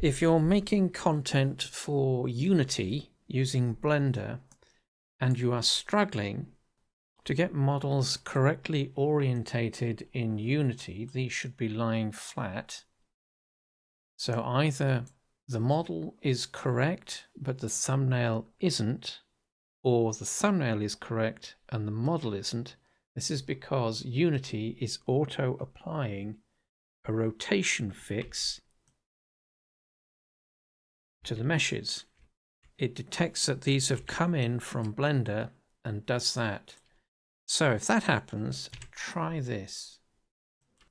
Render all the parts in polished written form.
If you're making content for Unity using Blender and you are struggling to get models correctly orientated in Unity, these should be lying flat. So either the model is correct but the thumbnail isn't, or the thumbnail is correct and the model isn't. This is because Unity is auto applying a rotation fix to the meshes. It detects that these have come in from Blender and does that. So if that happens, try this.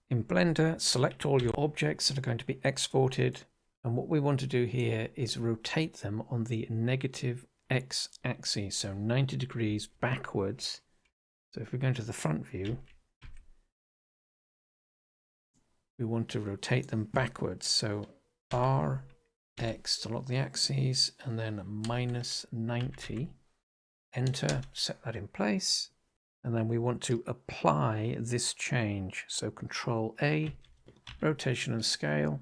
In Blender, select all your objects that are going to be exported, and what we want to do here is rotate them on the negative x-axis, so 90 degrees backwards. So if we go into the front view, we want to rotate them backwards. So R X to lock the axes, and then minus 90. Enter, set that in place. And then we want to apply this change. So Control A, rotation and scale.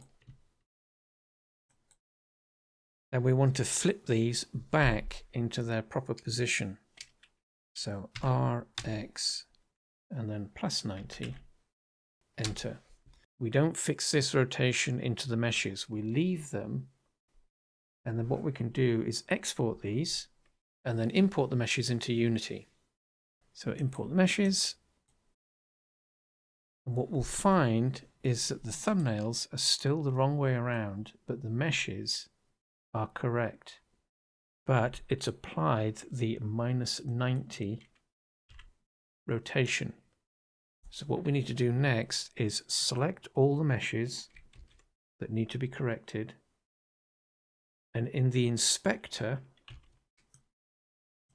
And we want to flip these back into their proper position. So RX and then plus 90. Enter. We don't fix this rotation into the meshes. We leave them. And then what we can do is export these and then import the meshes into Unity. So import the meshes. And what we'll find is that the thumbnails are still the wrong way around, but the meshes are correct. But it's applied the minus 90 rotation. So what we need to do next is select all the meshes that need to be corrected. And in the inspector,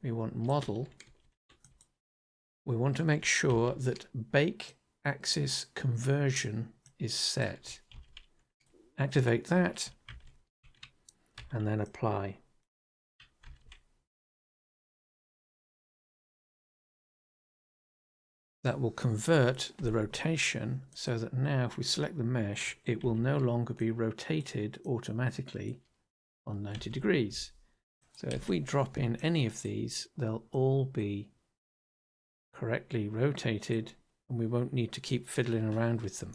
we want model. We want to make sure that bake axis conversion is set. Activate that and then apply. That will convert the rotation so that now if we select the mesh, it will no longer be rotated automatically on 90 degrees. So if we drop in any of these, they'll all be correctly rotated and we won't need to keep fiddling around with them.